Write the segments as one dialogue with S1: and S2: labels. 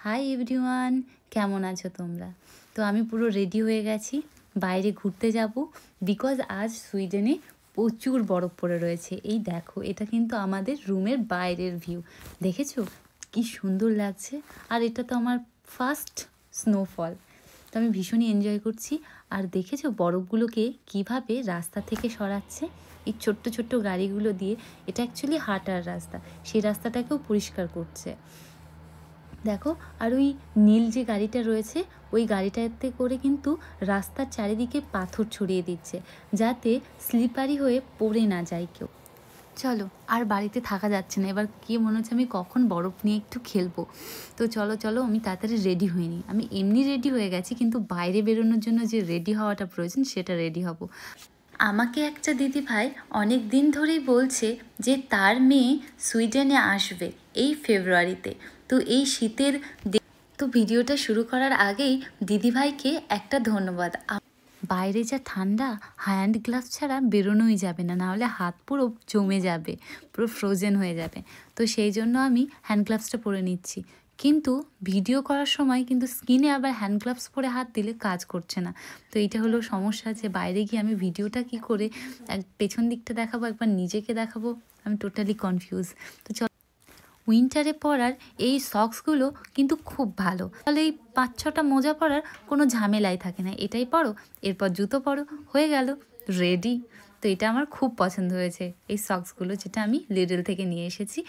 S1: Hi everyone, কেমন আছো তোমরা? তো আমি পুরো রেডি হয়ে গেছি, বাইরে ঘুরতে যাব। বিকজ আজ সুইডেনে প্রচুর বরফ পড়ে রয়েছে। এই দেখো, এটা কিন্তু আমাদের রুমের বাইরের ভিউ। দেখেছো কি সুন্দর লাগছে? আর এটা তো আমার ফার্স্ট স্নোফল, তো আমি ভীষণই এনজয় করছি। আর দেখেছো বরফগুলোকে কিভাবে রাস্তা থেকে সরাচ্ছে এই ছোট্ট ছোট্ট গাড়িগুলো দিয়ে। এটা অ্যাকচুয়ালি হাঁটার রাস্তা, সেই রাস্তাটাকেও পরিষ্কার করছে দেখো। আর ওই নীল যে গাড়িটা রয়েছে, ওই গাড়িটাতে করে কিন্তু রাস্তার চারিদিকে পাথর ছড়িয়ে দিচ্ছে, যাতে স্লিপারি হয়ে পড়ে না যায় কেউ। চলো, আর বাড়িতে থাকা যাচ্ছে না, এবার কি মনে হচ্ছে আমি কখন বরফ নিয়ে একটু খেলবো। তো চলো চলো, আমি তাড়াতাড়ি রেডি হয়ে নিই। আমি এমনি রেডি হয়ে গেছি, কিন্তু বাইরে বেরোনোর জন্য যে রেডি হওয়াটা প্রয়োজন সেটা রেডি হব। আমাকে একটা দিদিভাই অনেক দিন ধরেই বলছে যে তার মেয়ে সুইডেনে আসবে এই ফেব্রুয়ারিতে। তো এই শীতের তো ভিডিওটা শুরু করার আগেই দিদিভাইকে একটা ধন্যবাদ। বাইরে যা ঠান্ডা, হ্যান্ড গ্লাভস ছাড়া বেরোনোই যাবে না, নাহলে হাত পুরো জমে যাবে, পুরো ফ্রোজেন হয়ে যাবে। তো সেই জন্য আমি হ্যান্ড গ্লাভসটা পরে নিচ্ছি। কিন্তু ভিডিও করার সময় কিন্তু স্কিনে আবার হ্যান্ড গ্লাভস পরে হাত দিলে কাজ করছে না। তো এইটা হলো সমস্যা, যে বাইরে গিয়ে আমি ভিডিওটা কি করে পেছন দিকটা দেখাবো, একবার নিজেকে দেখাবো, আমি টোটালি কনফিউজ। তো উইন্টারে পরার এই সক্সগুলো কিন্তু খুব ভালো, তাহলে এই 5-6টা মোজা পরার কোনো ঝামেলাই থাকে না। এটাই পরো, এরপর জুতো পরো, হয়ে গেল, রেডি। তো এটা আমার খুব পছন্দ হয়েছে এই সক্সগুলো, যেটা আমি লিডল থেকে নিয়ে এসেছি।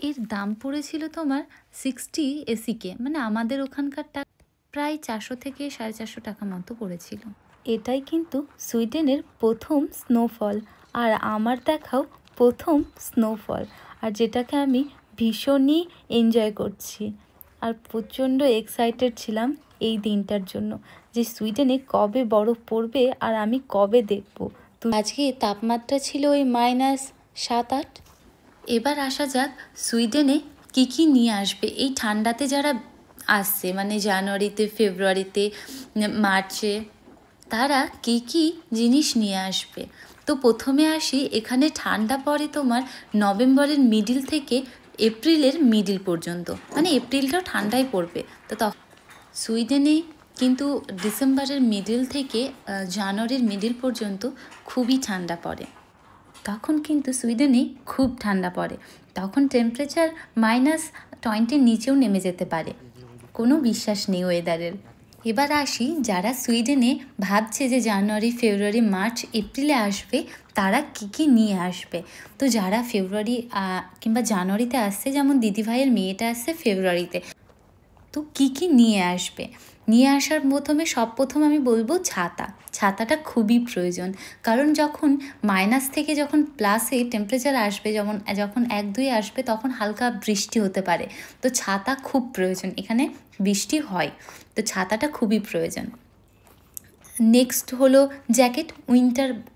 S1: এর দাম পড়েছিল তোমার 60 এসিকে, মানে আমাদের ওখানকার টাকা প্রায় 400 থেকে 450 টাকা মতো পড়েছিল। এটাই কিন্তু সুইডেনের প্রথম স্নোফল, আর আমার দেখাও প্রথম স্নোফল, আর যেটাকে আমি ভীষণই এনজয় করছি। আর প্রচণ্ড এক্সাইটেড ছিলাম এই দিনটার জন্য, যে সুইডেনে কবে বরফ পড়বে আর আমি কবে দেখব। তো আজকে তাপমাত্রা ছিল ওই -7-8। এবার আসা যাক সুইডেনে কী কী নিয়ে আসবে এই ঠান্ডাতে যারা আসছে, মানে জানুয়ারিতে, ফেব্রুয়ারিতে, মার্চে, তারা কী কী জিনিস নিয়ে আসবে। তো প্রথমে আসি, এখানে ঠান্ডা পড়ে তোমার নভেম্বরের মিডিল থেকে এপ্রিলের মিডিল পর্যন্ত, মানে এপ্রিলটাও ঠান্ডাই পড়বে। তো তখন সুইডেনে কিন্তু ডিসেম্বরের মিডিল থেকে জানুয়ারির মিডিল পর্যন্ত খুবই ঠান্ডা পড়ে। তখন কিন্তু সুইডেনে খুব ঠান্ডা পড়ে, তখন টেম্পারেচার -20 নিচেও নেমে যেতে পারে, কোনো বিশ্বাস নেই ওয়েদারের। এবার আসি, যারা সুইডেনে ভাবছে যে জানুয়ারি, ফেব্রুয়ারি, মার্চ, এপ্রিলে আসবে, তারা কী কী নিয়ে আসবে। তো যারা ফেব্রুয়ারি কিংবা জানুয়ারিতে আসছে, যেমন দিদিভাইয়ের মেয়েটা আসছে ফেব্রুয়ারিতে, তো কী কী নিয়ে আসবে। নিয়ে আসার প্রথম আমি বলবো ছাতা। ছাতাটা খুবই প্রয়োজন, কারণ যখন মাইনাস থেকে যখন প্লাসে টেম্পারেচার আসবে, যখন 1-2 আসবে, তখন হালকা বৃষ্টি হতে পারে। তো ছাতা খুব প্রয়োজন, এখানে বৃষ্টি হয়, তো ছাতাটা খুবই প্রয়োজন। নেক্সট হলো জ্যাকেট।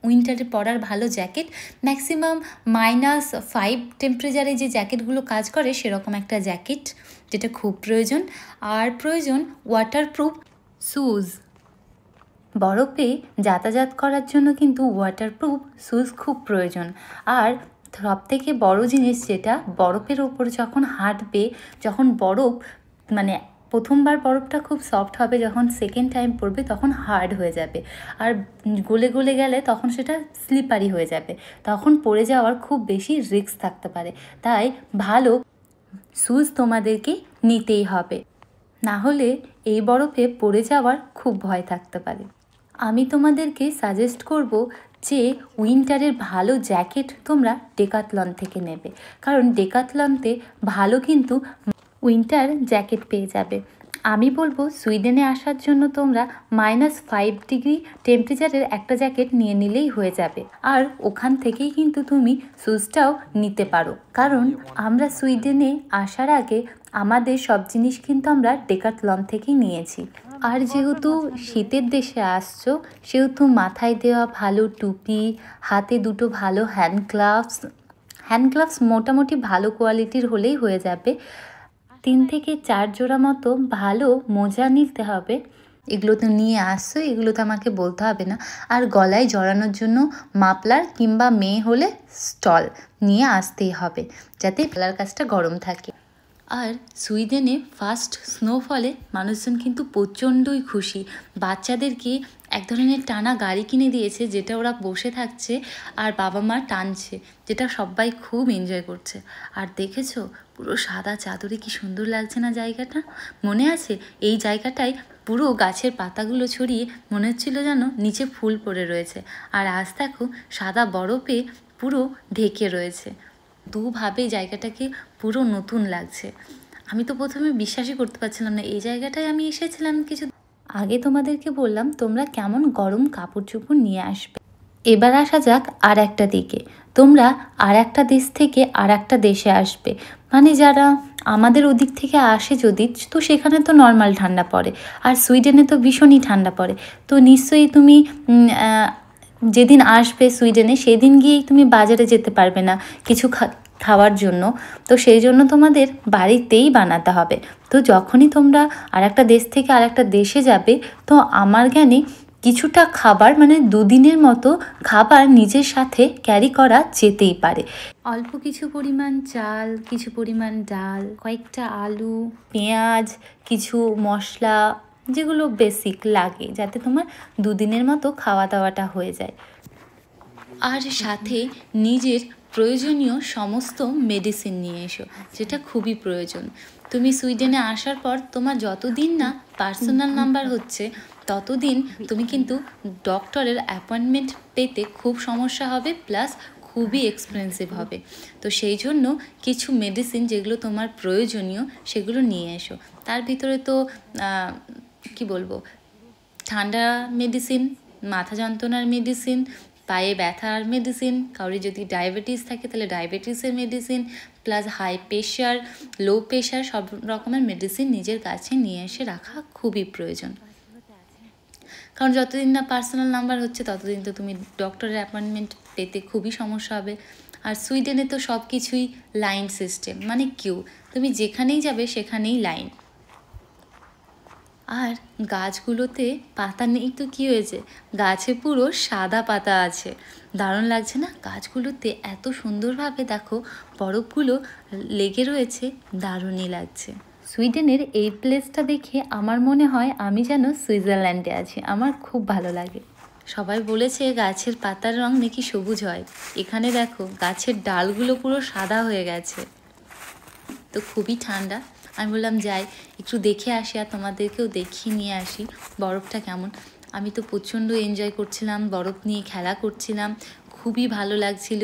S1: উইন্টারে পরার ভালো জ্যাকেট, ম্যাক্সিমাম -5 টেম্পারেচারে যে জ্যাকেটগুলো কাজ করে, সেরকম একটা জ্যাকেট, যেটা খুব প্রয়োজন। আর প্রয়োজন ওয়াটারপ্রুফ শ্যুজ। বরফে যাতায়াত করার জন্য কিন্তু ওয়াটারপ্রুফ শ্যুজ খুব প্রয়োজন। আর সবথেকে বড় জিনিস, যেটা বরফের ওপর যখন হাঁটবে, যখন বরফ, মানে প্রথমবার বরফটা খুব সফট হবে, যখন সেকেন্ড টাইম পড়বে তখন হার্ড হয়ে যাবে, আর গলে গলে গেলে তখন সেটা স্লিপারি হয়ে যাবে, তখন পড়ে যাওয়ার খুব বেশি রিস্ক থাকতে পারে। তাই ভালো শ্যুজ তোমাদেরকে নিতেই হবে, না হলে এই বরফে পড়ে যাওয়ার খুব ভয় থাকতে পারে। আমি তোমাদেরকে সাজেস্ট করব যে উইন্টারের ভালো জ্যাকেট তোমরা ডেকাথলন থেকে নেবে, কারণ ডেকাথলনতে ভালো কিন্তু উইন্টার জ্যাকেট পেয়ে যাবে। আমি বলবো সুইডেনে আসার জন্য তোমরা -5 ডিগ্রি টেম্পারেচারের একটা জ্যাকেট নিয়ে নিলেই হয়ে যাবে, আর ওখান থেকেই কিন্তু তুমি শ্যুজটাও নিতে পারো, কারণ আমরা সুইডেনে আসার আগে আমাদের সব জিনিস কিন্তু আমরা ডেকাথলন থেকেই নিয়েছি। আর যেহেতু শীতের দেশে আসছো, সেহেতু মাথায় দেওয়া ভালো টুপি, হাতে দুটো ভালো হ্যান্ড গ্লাভস মোটামুটি ভালো কোয়ালিটির হলেই হয়ে যাবে। 3 থেকে 4 জোড়া মতো ভালো মোজা নিতে হবে। এগুলো তো নিয়ে আসছো, এগুলো তো আমাকে বলতে হবে না। আর গলায় জড়ানোর জন্য মাফলার, কিংবা মেয়ে হলে স্টল নিয়ে আসতেই হবে, যাতে গলার কাছটা গরম থাকে। আর সুইডেনে ফার্স্ট স্নোফলে মানুষজন কিন্তু প্রচণ্ডই খুশি। বাচ্চাদেরকে এক ধরনের টানা গাড়ি কিনে দিয়েছে, যেটা ওরা বসে থাকছে আর বাবা মা টানছে, যেটা সবাই খুব এনজয় করছে। আর দেখেছো পুরো সাদা চাদরে কি সুন্দর লাগছে না জায়গাটা? মনে আছে এই জায়গাটায় পুরো গাছের পাতাগুলো ছড়িয়ে মনে হচ্ছিল যেন নিচে ফুল পড়ে রয়েছে, আর আজ দেখো সাদা বরফে পুরো ঢেকে রয়েছে। দুভাবে জায়গাটাকে পুরো নতুন লাগছে। আমি তো প্রথমে বিশ্বাসই করতে পারছিলাম না এই জায়গাটায় আমি এসেছিলাম কিছু আগে। তোমাদেরকে বললাম তোমরা কেমন গরম কাপড় চোপড় নিয়ে আসবে। এবার আসা যাক আর একটা দিকে। তোমরা আর একটা দেশ থেকে আর একটা দেশে আসবে, মানে যারা আমাদের ওদিক থেকে আসে যদি, তো সেখানে তো নর্মাল ঠান্ডা পড়ে, আর সুইডেনে তো ভীষণই ঠান্ডা পড়ে। তো নিশ্চয়ই তুমি যেদিন আসবে সুইডেনে সেদিন গিয়েই তুমি বাজারে যেতে পারবে না কিছু খাওয়ার জন্য, তো সেই জন্য তোমাদের বাড়িতেই বানাতে হবে। তো যখনই তোমরা আর একটা দেশ থেকে আর একটা দেশে যাবে, তো আমার জ্ঞানে কিছুটা খাবার, মানে দুদিনের মতো খাবার নিজের সাথে ক্যারি করা যেতেই পারে। অল্প কিছু পরিমাণ চাল, কিছু পরিমাণ ডাল, কয়েকটা আলু, পেঁয়াজ, কিছু মশলা, যেগুলো বেসিক লাগে যাতে তোমার দুদিনের মতো খাওয়া দাওয়াটা হয়ে যায়। আর সাথে নিজের প্রয়োজনীয় সমস্ত মেডিসিন নিয়ে এসো, যেটা খুবই প্রয়োজন। তুমি সুইডেনে আসার পর তোমার যতদিন না পার্সোনাল নাম্বার হচ্ছে ততদিন তুমি কিন্তু ডক্টরের অ্যাপয়েন্টমেন্ট পেতে খুব সমস্যা হবে, প্লাস খুবই এক্সপেন্সিভ হবে। তো সেই জন্য কিছু মেডিসিন যেগুলো তোমার প্রয়োজনীয় সেগুলো নিয়ে এসো। তার ভিতরে তো কি বলবো, ঠান্ডা মেডিসিন, মাথা যন্ত্রণার মেডিসিন, পায়ে ব্যথার মেডিসিন, কাউরি যদি ডায়াবেটিস থাকে তাহলে ডায়াবেটিসের medicine, plus high pressure, low pressure, সব রকমের মেডিসিন নিজের কাছে নিয়ে এসে রাখা খুবই প্রয়োজন। কারণ যতদিন না পার্সোনাল নাম্বার হচ্ছে ততদিন তো তুমি ডক্টরের অ্যাপয়েন্টমেন্ট পেতে খুবই সমস্যা হবে। আর সুইডেনে তো সব কিছুই লাইন সিস্টেম, মানে কিউ, তুমি যেখানেই যাবে সেখানেই লাইন। আর গাছগুলোতে পাতা নেই তো কী হয়েছে, গাছে পুরো সাদা পাতা আছে। দারুণ লাগছে না? গাছগুলোতে এত সুন্দরভাবে দেখো বরফগুলো লেগে রয়েছে, দারুণই লাগছে। সুইডেনের এই প্লেসটা দেখে আমার মনে হয় আমি যেন সুইজারল্যান্ডে আছি, আমার খুব ভালো লাগে। সবাই বলেছে গাছের পাতার রং নাকি সবুজ হয়, এখানে দেখো গাছের ডালগুলো পুরো সাদা হয়ে গেছে। তো খুবই ঠান্ডা। আমি বললাম যাই একটু দেখে আসি আর তোমাদেরকেও দেখিয়ে নিয়ে আসি বরফটা কেমন। আমি তো প্রচণ্ড এনজয় করছিলাম, বরফ নিয়ে খেলা করছিলাম, খুবই ভালো লাগছিল।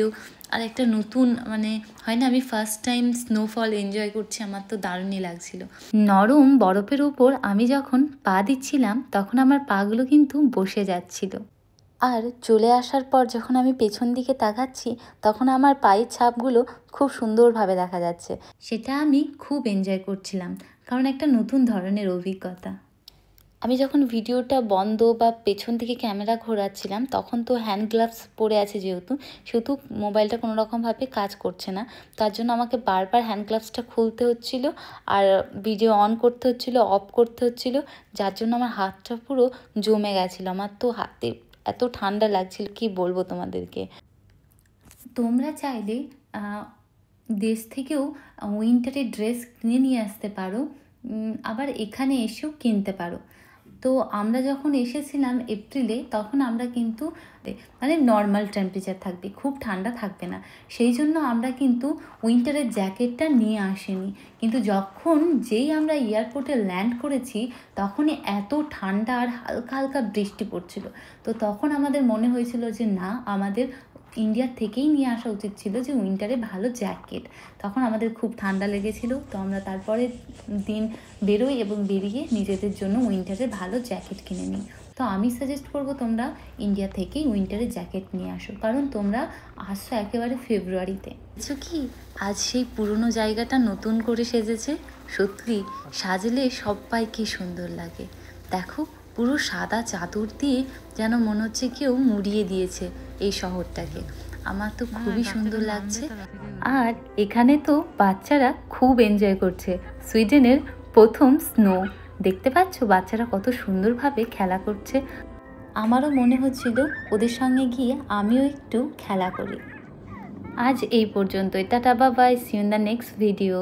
S1: আর একটা নতুন, মানে হয় না, আমি ফার্স্ট টাইম স্নোফল এনজয় করছি, আমার তো দারুণই লাগছিল। নরম বরফের উপর আমি যখন পা দিচ্ছিলাম তখন আমার পাগুলো কিন্তু বসে যাচ্ছিল। আর চলে আসার পর যখন আমি পেছন দিকে তাকাচ্ছি তখন আমার পায়ের ছাপগুলো খুব সুন্দরভাবে দেখা যাচ্ছে, সেটা আমি খুব এনজয় করছিলাম, কারণ একটা নতুন ধরনের অভিজ্ঞতা। আমি যখন ভিডিওটা বন্ধ বা পেছন থেকে ক্যামেরা ঘোরাচ্ছিলাম তখন তো হ্যান্ড গ্লাভস পরে আছে, সেহেতু মোবাইলটা কোনো রকমভাবে কাজ করছে না, তার জন্য আমাকে বারবার হ্যান্ড গ্লাভসটা খুলতে হচ্ছিল আর ভিডিও অন করতে হচ্ছিল, অফ করতে হচ্ছিল, যার জন্য আমার হাতটা পুরো জমে গেছিলো। আমার তো হাতে এত ঠান্ডা লাগছিল কি বলবো তোমাদেরকে। তোমরা চাইলে দেশ থেকেও উইন্টারের ড্রেস কিনে নিয়ে আসতে পারো, আবার এখানে এসেও কিনতে পারো। তো আমরা যখন এসেছিলাম এপ্রিলে তখন আমরা কিন্তু মানে নর্মাল টেম্পারেচার থাকবে, খুব ঠান্ডা থাকবে না, সেই জন্য আমরা কিন্তু উইন্টারের জ্যাকেটটা নিয়ে আসিনি। কিন্তু যেই আমরা এয়ারপোর্টে ল্যান্ড করেছি তখনই এত ঠান্ডা আর হালকা হালকা বৃষ্টি পড়ছিল, তো তখন আমাদের মনে হয়েছিল যে না, আমাদের ইন্ডিয়ার থেকেই নিয়ে আসা উচিত ছিল যে উইন্টারে ভালো জ্যাকেট। তখন আমাদের খুব ঠান্ডা লেগেছিল, তো আমরা তারপরে দিন বেরোই এবং বেরিয়ে নিজেদের জন্য উইন্টারে ভালো জ্যাকেট কিনে নিই। তো আমি সাজেস্ট করবো তোমরা ইন্ডিয়া থেকেই উইন্টারে জ্যাকেট নিয়ে আসো, কারণ তোমরা আসছো একেবারে ফেব্রুয়ারিতে। বুঝছো কি, আজ সেই পুরনো জায়গাটা নতুন করে সেজেছে, সত্যি সাজলে সবাইকে সুন্দর লাগে। দেখো পুরো সাদা চাদর দিয়ে যেন মনে হচ্ছে কেউ মুড়িয়ে দিয়েছে এই শহরটাকে, আমার তো খুবই সুন্দর লাগছে। আর এখানে তো বাচ্চারা খুব এনজয় করছে সুইডেনের প্রথম স্নো, দেখতে পাচ্ছ বাচ্চারা কত সুন্দরভাবে খেলা করছে। আমারও মনে হচ্ছিল ওদের সঙ্গে গিয়ে আমিও একটু খেলা করি। আজ এই পর্যন্তই, tata bye, see you in the next video.